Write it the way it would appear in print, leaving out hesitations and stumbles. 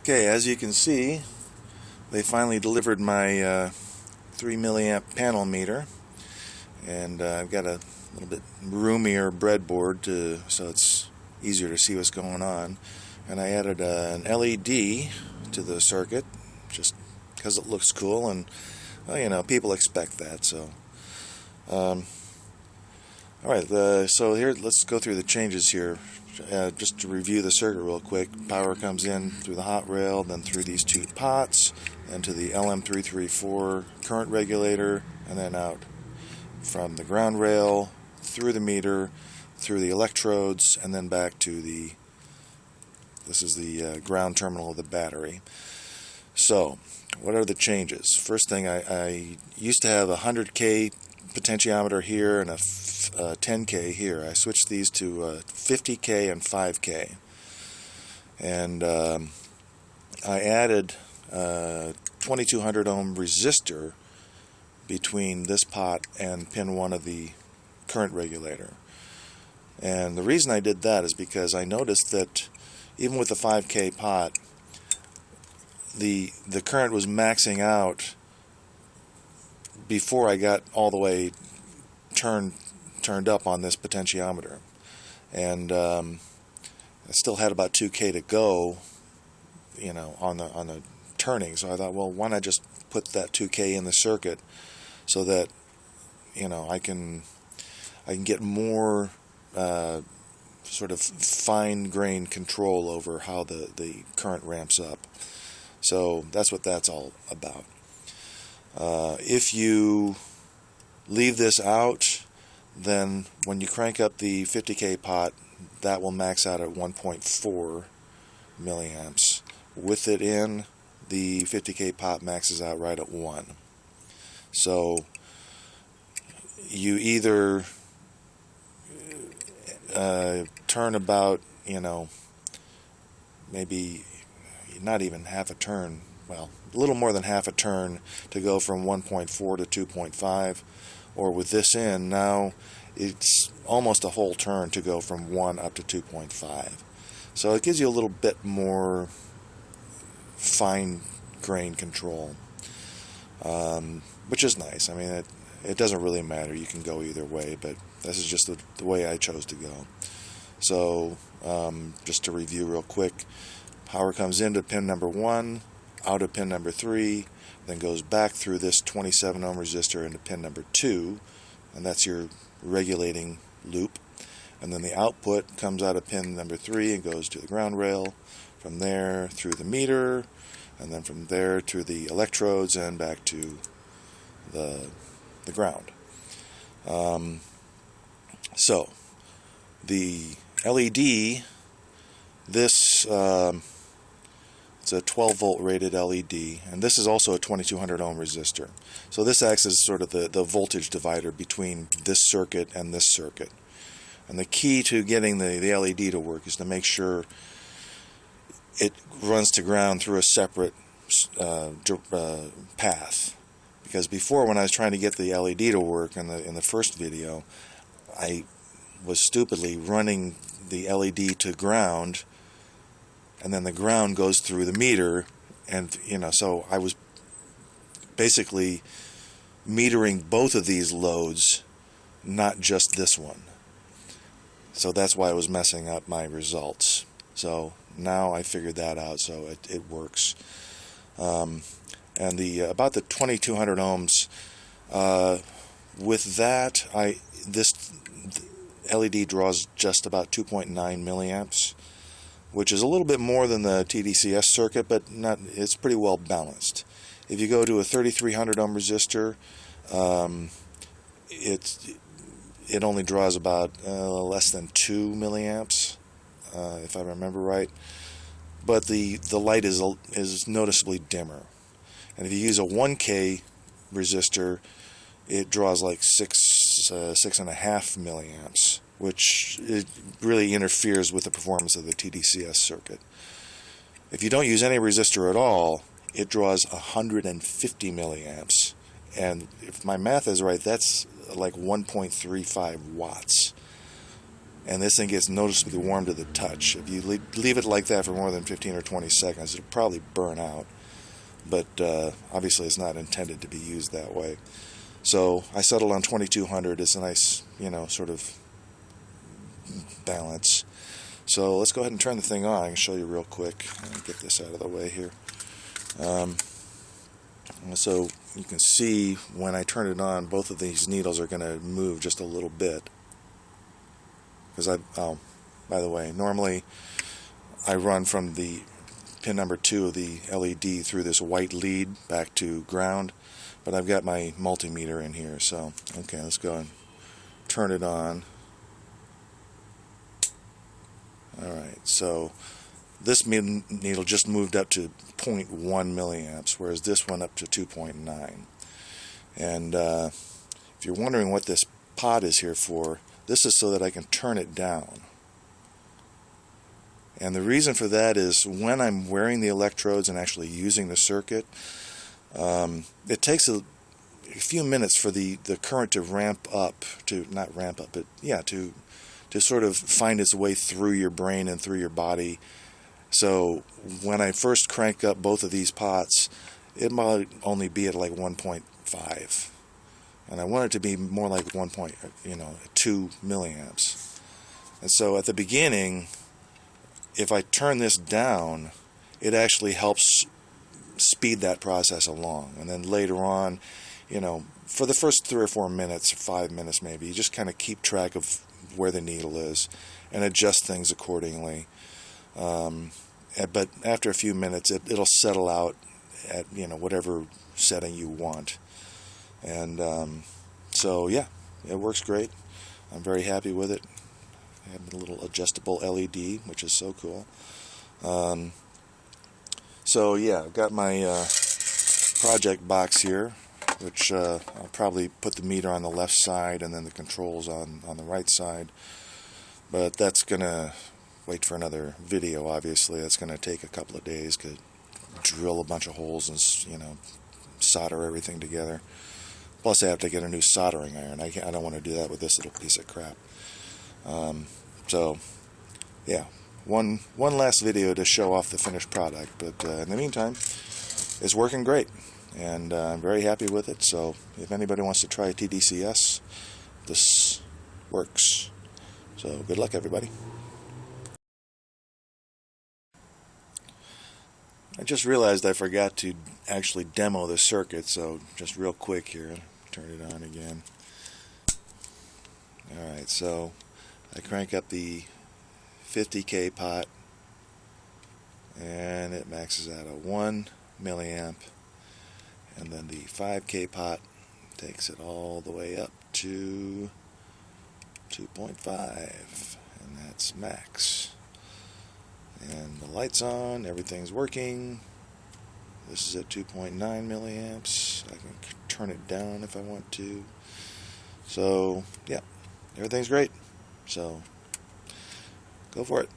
Okay, as you can see, they finally delivered my 3 milliamp panel meter, and I've got a little bit roomier breadboard so it's easier to see what's going on. And I added an LED to the circuit just because it looks cool, and well, you know, people expect that. So, all right. So here, let's go through the changes here. Just to review the circuit real quick, power comes in through the hot rail, then through these two pots, and to the LM334 current regulator, and then out from the ground rail, through the meter, through the electrodes, and then back to this is the ground terminal of the battery. So, what are the changes? First thing, I used to have a 100K potentiometer here and a 10K here. I switched these to 50K and 5K, and I added 2200 ohm resistor between this pot and pin 1 of the current regulator. And the reason I did that is because I noticed that even with the 5K pot, the current was maxing out before I got all the way turned up on this potentiometer, and I still had about 2K to go, you know, on the turning. So I thought, well, why not just put that 2K in the circuit so that, you know, I can get more sort of fine-grained control over how the current ramps up. So that's what that's all about. If you leave this out, then when you crank up the 50K pot, that will max out at 1.4 milliamps. With it in, the 50K pot maxes out right at 1. So you either turn about, you know, maybe not even half a turn, well, a little more than half a turn to go from 1.4 to 2.5, or with this in, now it's almost a whole turn to go from 1 up to 2.5. So it gives you a little bit more fine-grained control, which is nice. I mean, it doesn't really matter. You can go either way, but this is just the way I chose to go. So just to review real quick, power comes into pin number 1, out of pin number 3, then goes back through this 27 ohm resistor into pin number 2, and that's your regulating loop. And then the output comes out of pin number 3 and goes to the ground rail, from there through the meter, and then from there to the electrodes and back to the ground. So the LED, this it's a 12 volt rated LED, and this is also a 2200 ohm resistor. So this acts as sort of the voltage divider between this circuit and this circuit. And the key to getting the LED to work is to make sure it runs to ground through a separate path. Because before, when I was trying to get the LED to work in the first video, I was stupidly running the LED to ground, and then the ground goes through the meter, and you know, so I was basically metering both of these loads, not just this one. So that's why I was messing up my results. So now I figured that out, so it works. And about the 2200 ohms, with that, this LED draws just about 2.9 milliamps, which is a little bit more than the tDCS circuit, but it's pretty well balanced. If you go to a 3300 ohm resistor, it only draws about less than 2 milliamps, if I remember right. But the light is noticeably dimmer. And if you use a 1K resistor, it draws like 6.5 milliamps, which it really interferes with the performance of the tDCS circuit. If you don't use any resistor at all, it draws 150 milliamps, and if my math is right, that's like 1.35 watts. and this thing gets noticeably warm to the touch. If you leave it like that for more than 15 or 20 seconds, it'll probably burn out. But obviously it's not intended to be used that way. So I settled on 2200. It's a nice, sort of balance. So let's go ahead and turn the thing on. I can show you real quick. Let me get this out of the way here. So you can see when I turn it on, both of these needles are going to move just a little bit. Because by the way, normally I run from the pin number 2 of the LED through this white lead back to ground, but I've got my multimeter in here. So okay, let's go and turn it on. Alright, so this needle just moved up to 0.1 milliamps, whereas this one up to 2.9. And if you're wondering what this pot is here for, this is so that I can turn it down. And the reason for that is when I'm wearing the electrodes and actually using the circuit, it takes a few minutes for the current to ramp up, not ramp up, but yeah, to sort of find its way through your brain and through your body. So when I first crank up both of these pots, it might only be at like 1.5, and I want it to be more like 2 milliamps. And so at the beginning, if I turn this down, it actually helps speed that process along. And then later on, for the first 3 or 4 minutes, 5 minutes maybe, you just kind of keep track of where the needle is and adjust things accordingly. But after a few minutes, it'll settle out at whatever setting you want. And so yeah, it works great. I'm very happy with it. I have a little adjustable LED, which is so cool. So yeah, I've got my project box here, which I'll probably put the meter on the left side and then the controls on the right side. But that's going to wait for another video, obviously. That's going to take a couple of days to drill a bunch of holes and, solder everything together. Plus I have to get a new soldering iron. I don't want to do that with this little piece of crap. So, yeah, one last video to show off the finished product. But in the meantime, it's working great. And I'm very happy with it. So if anybody wants to try tDCS, this works. So good luck, everybody. I just realized I forgot to actually demo the circuit, so just real quick here, turn it on again. Alright, so I crank up the 50K pot, and it maxes out at 1 milliamp, and then the 5K pot takes it all the way up to 2.5, and that's max. And the light's on, everything's working. This is at 2.9 milliamps. I can turn it down if I want to. So, yeah, everything's great. So, go for it.